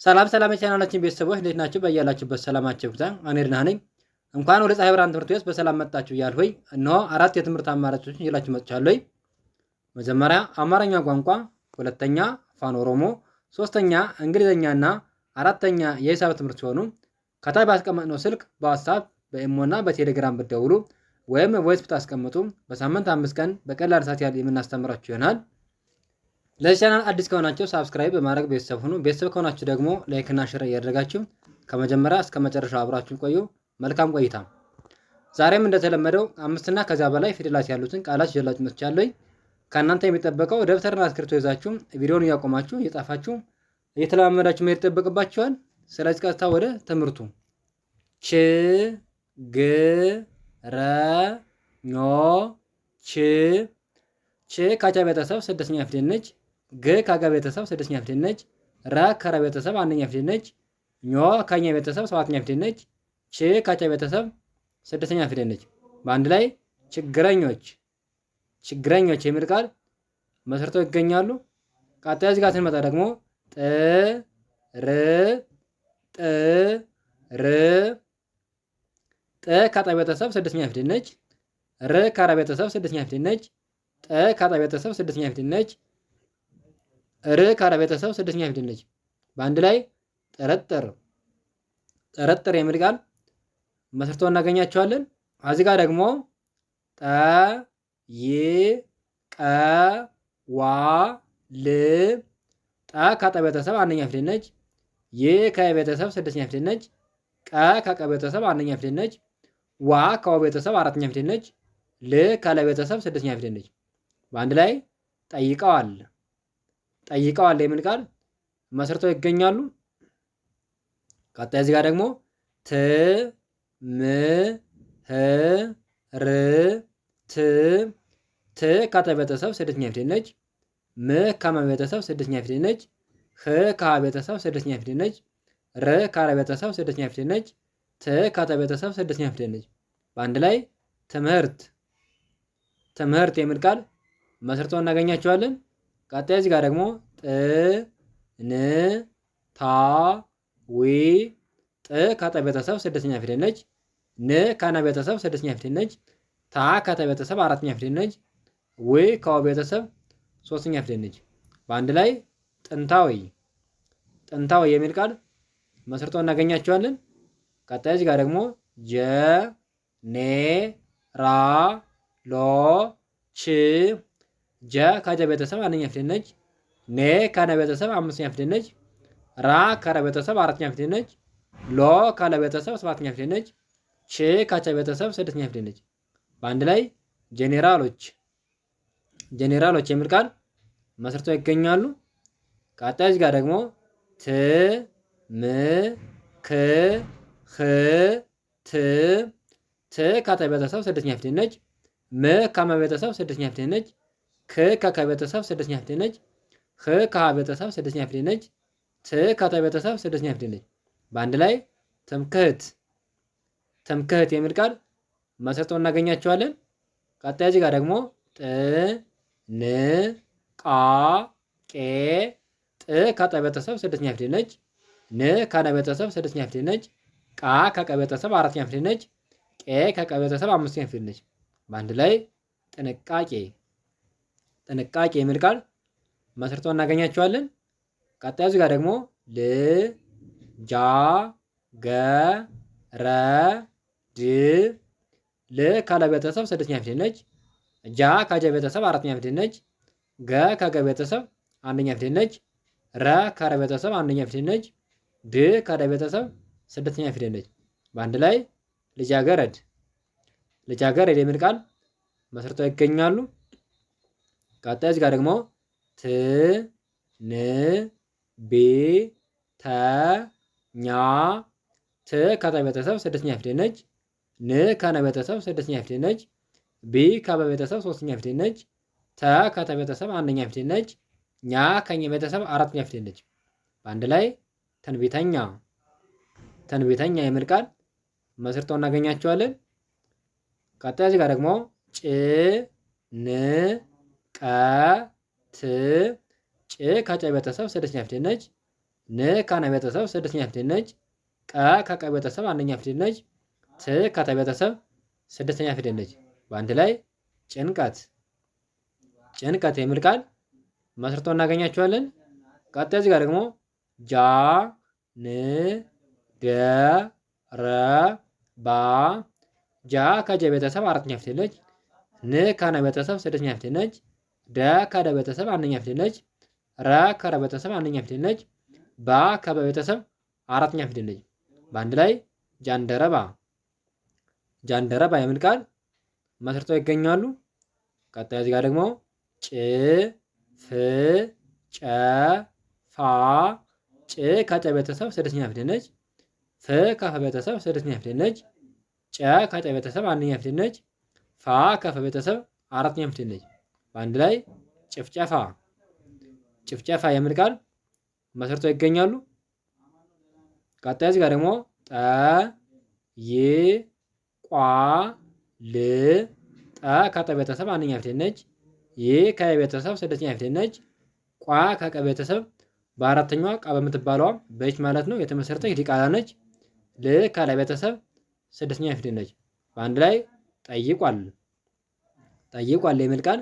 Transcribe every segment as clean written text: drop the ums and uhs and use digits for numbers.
ሰላም ሰላም የቻናላችን ቤተሰቦች እንዴት ናችሁ? በያላችሁበት ሰላማችሁ ይብዛ። እኔ ደህና ነኝ። እንኳን ወደ ፀሐይ ብርሃን ትምህርት ቤት በሰላም መጣችሁ እያልኩኝ እነሆ 4 የትምህርት አማራጮችን ይዤላችሁ መጥቻለሁ። መጀመሪያ አማርኛ ቋንቋ፣ ሁለተኛ አፋን ኦሮሞ፣ ሶስተኛ እንግሊዝኛና አራተኛ የሂሳብ ትምህርት ሲሆኑ ከታች ባስቀመጥነው ስልክ በዋትስአፕ በኢሞና በቴሌግራም ብትደውሉ ወይም ቮይስ ብታስቀምጡ በሳምንት 5 ቀን በቀላል ሰዓት ያህል የምናስተምራችሁ ይሆናል። ለዚህ ቻናል አዲስ ከሆናችሁ ሳብስክራይብ በማድረግ ቤተሰብ ሁኑ። ቤተሰብ ከሆናችሁ ደግሞ ላይክ እና ሼር እያደረጋችሁ ከመጀመሪያ እስከ መጨረሻው አብራችሁን ቆዩ። መልካም ቆይታ። ዛሬም እንደተለመደው 5 እና ከዛ በላይ ፊደላት ያሉትን ቃላት ይዤላችሁ መጥቻለሁ። ከእናንተ የሚጠበቀው ደብተርና እስክሪብቶ ይዛችሁ ቪዲዮውን እያቆማችሁ እየጻፋችሁ እየተለማመዳችሁ መሄድ ይጠበቅባችኋል። ስለዚህ ቀጥታ ወደ ትምህርቱ። ች ግ ረ ኞ ች ች ካቻ ቤተሰብ ስድስተኛ ፊደል ነች። ግ ካጋ ቤተሰብ ስድስተኛ ፊደል ነች። ረ ከረ ቤተሰብ አንደኛ ፊደል ነች። ኞ ከኛ ቤተሰብ ሰባተኛ ፊደል ነች። ች ካቻ ቤተሰብ ስድስተኛ ፊደል ነች። በአንድ ላይ ችግረኞች ችግረኞች የሚል ቃል መስርተው ይገኛሉ። ቀጣይ እዚህ ጋር ስንመጣ ደግሞ ጥ ር ጥ ር ጥ ካጣ ቤተሰብ ስድስተኛ ፊደል ነች። ር ካራ ቤተሰብ ስድስተኛ ፊደል ነች። ጠ ካጣ ቤተሰብ ስድስተኛ ፊደል ነች። ር ካራ ቤተሰብ ስድስተኛ ፊደል ነች። በአንድ ላይ ጠረጠር ጠረጠር የሚል ቃል መስርቶ እናገኛቸዋለን። እዚህ ጋር ደግሞ ጠ ይ ቀ ዋ ል ጠ ካጣ ቤተሰብ አንደኛ ፊደል ነች። ይ ከ ቤተሰብ ስድስተኛ ፊደል ነች። ቀ ከቀ ቤተሰብ አንደኛ ፊደል ነች። ዋ ከወ ቤተሰብ አራተኛ ፊደል ነች። ል ካለ ቤተሰብ ስድስተኛ ፊደል ነች። በአንድ ላይ ጠይቀዋል ጠይቀዋል የሚል ቃል መስርተው ይገኛሉ። ቀጣይ እዚህ ጋር ደግሞ ት ም ህ ር ት ት ካተ ቤተሰብ ስድስተኛ ፊደል ነች። ም ከመ ቤተሰብ ስድስተኛ ፊደል ነች። ህ ከሀ ቤተሰብ ስድስተኛ ፊደል ነች። ር ካረ ቤተሰብ ስድስተኛ ፊደል ነች። ት ካተ ቤተሰብ ስድስተኛ ፊደል ነች። በአንድ ላይ ትምህርት ትምህርት የሚል ቃል መስርቶ እናገኛቸዋለን። ቀጣይ እዚህ ጋር ደግሞ ጥ ን ታ ዊ ጥ ካጠ ቤተሰብ ስድስተኛ ፊደል ነች። ን ከነ ቤተሰብ ስድስተኛ ፊደል ነች። ታ ካተ ቤተሰብ አራተኛ ፊደል ነች። ዊ ከወ ቤተሰብ ሶስተኛ ፊደል ነች። በአንድ ላይ ጥንታዊ ጥንታዊ የሚል ቃል መስርቶ እናገኛቸዋለን። ቀጣይ እዚህ ጋር ደግሞ ጀ ኔ ራ ሎ ች ጀ ከጀ ቤተሰብ አንደኛ ፊደል ነች። ኔ ከነ ቤተሰብ አምስተኛ ፊደል ነች። ራ ከረ ቤተሰብ አራተኛ ፊደል ነች። ሎ ካለ ቤተሰብ ሰባተኛ ፊደል ነች። ች ካቸ ቤተሰብ ስድስተኛ ፊደል ነች። በአንድ ላይ ጄኔራሎች ጄኔራሎች የሚል ቃል መስርተው ይገኛሉ። ቀጣይ እዚህ ጋር ደግሞ ት ም ክ ህ ት ት ካተ ቤተሰብ ስድስተኛ ፊደል ነች። ም ከመ ቤተሰብ ስድስተኛ ፊደል ነች። ክ ከከ ቤተሰብ ስድስተኛ ፊደል ነች። ህ ከሀ ቤተሰብ ስድስተኛ ፊደል ነች። ት ካተ ቤተሰብ ስድስተኛ ፊደል ነች። በአንድ ላይ ትምክህት ትምክህት የሚል ቃል መስርተው እናገኛቸዋለን። ቀጣይ እዚህ ጋር ደግሞ ጥ ን ቃ ቄ ጥ ካጠ ቤተሰብ ስድስተኛ ፊደል ነች። ን ከነ ቤተሰብ ስድስተኛ ፊደል ነች። ቃ ከቀ ቤተሰብ አራተኛ ፊደል ነች። ቄ ከቀ ቤተሰብ አምስተኛ ፊደል ነች። በአንድ ላይ ጥንቃቄ ጥንቃቄ የሚል ቃል መስርተው እናገኛቸዋለን። ቀጣይ እዚህ ጋር ደግሞ ል ጃ ገ ረ ድ ል ካለ ቤተሰብ ስድስተኛ ፊደል ነች። ጃ ከጀ ቤተሰብ አራተኛ ፊደል ነች። ገ ከገ ቤተሰብ አንደኛ ፊደል ነች። ረ ከረ ቤተሰብ አንደኛ ፊደል ነች። ድ ከደ ቤተሰብ ስድስተኛ ፊደል ነች። በአንድ ላይ ልጃገረድ ልጃገረድ የሚል ቃል መስርተው ይገኛሉ። ቀጣይ እዚህ ጋር ደግሞ ት ን ቢ ተ ኛ ት ከተ ቤተሰብ ስድስተኛ ፊደል ነች። ን ከነ ቤተሰብ ስድስተኛ ፊደል ነች። ቢ ከበ ቤተሰብ ሶስተኛ ፊደል ነች። ተ ከተ ቤተሰብ አንደኛ ፊደል ነች። ኛ ከኘ ቤተሰብ አራተኛ ፊደል ነች። በአንድ ላይ ትንቢተኛ ትንቢተኛ የሚል ቃል መስርተው እናገኛቸዋለን። ቀጣይ እዚህ ጋር ደግሞ ጭ ን ቀ ት ጭ ከጨ ቤተሰብ ስድስተኛ ፊደል ነች። ን ከነ ቤተሰብ ስድስተኛ ፊደል ነች። ቀ ከቀ ቤተሰብ አንደኛ ፊደል ነች። ት ከተ ቤተሰብ ስድስተኛ ፊደል ነች። በአንድ ላይ ጭንቀት። ጭንቀት የሚል ቃል መስርቶ እናገኛቸዋለን። ቀጣይ እዚህ ጋር ደግሞ ጃ ን ደ ረ ባ ጃ ከጀ ቤተሰብ አራተኛ ፊደል ነች። ን ከነ ቤተሰብ ስድስተኛ ፊደል ነች። ደ ከደ ቤተሰብ አንደኛ ፊደል ነች። ረ ከረ ቤተሰብ አንደኛ ፊደል ነች። ባ ከበ ቤተሰብ አራተኛ ፊደል ነች። በአንድ ላይ ጃንደረባ። ጃንደረባ የሚል ቃል መስርተው ይገኛሉ። ቀጣይ እዚህ ጋር ደግሞ ጭ ፍ ጨ ፋ ጭ ከጨ ቤተሰብ ስድስተኛ ፊደል ነች። ፍ ከፈ ቤተሰብ ስድስተኛ ፊደል ነች። ጨ ከጨ ቤተሰብ አንደኛ ፊደል ነች። ፋ ከፈ ቤተሰብ አራተኛ ፊደል ነች። በአንድ ላይ ጭፍጨፋ። ጭፍጨፋ የሚል ቃል መስርተው ይገኛሉ። ቀጣይ እዚህ ጋር ደግሞ ጠ ይ ቋ ል ጠ ከጠ ቤተሰብ አንደኛ ፊደል ነች። ይ ከየ ቤተሰብ ስድስተኛ ፊደል ነች። ቋ ከቀ ቤተሰብ በአራተኛዋ ቃ በምትባለዋ በች ማለት ነው የተመሰረተች ዲቃላ ነች። ል ከለ ቤተሰብ ስድስተኛ ፊደል ነች። በአንድ ላይ ጠይቋል። ጠይቋል የሚል ቃል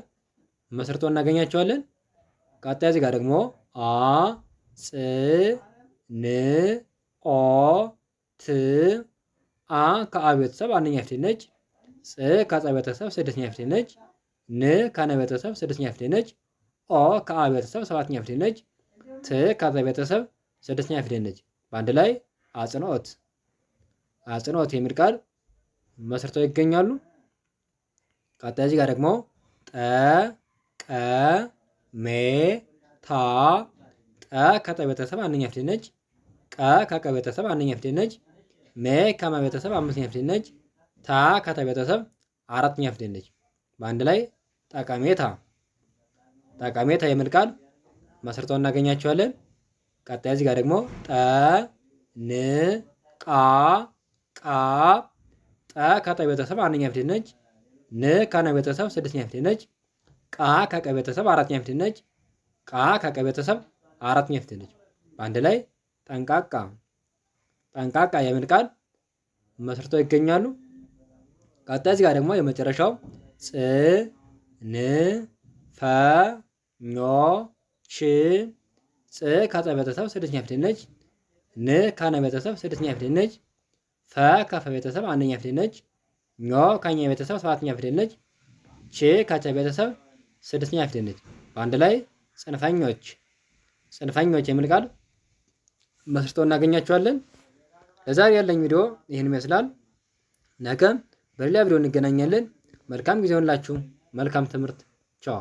መስርቶ እናገኛቸዋለን። ቀጣይ እዚህ ጋር ደግሞ አ ጽ ን ኦ ት አ ከአ ቤተሰብ አንደኛ ፊደል ነች። ጽ ከጸ ቤተሰብ ስድስተኛ ፊደል ነች። ን ከነ ቤተሰብ ስድስተኛ ፊደል ነች። ኦ ከአ ቤተሰብ ሰባተኛ ፊደል ነች። ት ከጸ ቤተሰብ ስድስተኛ ፊደል ነች። በአንድ ላይ አጽንኦት። አጽንኦት የሚል ቃል መስርተው ይገኛሉ። ቀጣይ እዚህ ጋር ደግሞ ጠ ቀ ሜ ታ ጠ ከጠ ቤተሰብ አንደኛ ፊደል ነች። ቀ ከቀ ቤተሰብ አንደኛ ፊደል ነች። ሜ ከመ ቤተሰብ አምስተኛ ፊደል ነች። ታ ከተ ቤተሰብ አራተኛ ፊደል ነች። በአንድ ላይ ጠቀሜታ። ጠቀሜታ የሚል ቃል መስርተው እናገኛቸዋለን። ቀጣይ እዚህ ጋር ደግሞ ጠ ን ቃ ቃ ጠ ከጠ ቤተሰብ አንደኛ ፊደል ነች። ን ከነ ቤተሰብ ስድስተኛ ፊደል ነች። ቃ ከቀ ቤተሰብ አራተኛ ፊደል ነች። ቃ ከቀ ቤተሰብ አራተኛ ፊደል ነች። በአንድ ላይ ጠንቃቃ። ጠንቃቃ የሚል ቃል መስርተው ይገኛሉ። ቀጣይ እዚህ ጋር ደግሞ የመጨረሻው ፅ ን ፈ ኞ ች ፅ ከፀ ቤተሰብ ስድስተኛ ፊደል ነች። ን ከነ ቤተሰብ ስድስተኛ ፊደል ነች። ፈ ከፈ ቤተሰብ አንደኛ ፊደል ነች። ኞ ከኘ ቤተሰብ ሰባተኛ ፊደል ነች። ች ከቸ ቤተሰብ ስድስተኛ ፊደል ነች። በአንድ ላይ ጽንፈኞች። ጽንፈኞች የሚል ቃል መስርተው እናገኛቸዋለን። ለዛሬ ያለኝ ቪዲዮ ይህን ይመስላል። ነገ በሌላ ቪዲዮ እንገናኛለን። መልካም ጊዜ ሆንላችሁ። መልካም ትምህርት። ቻው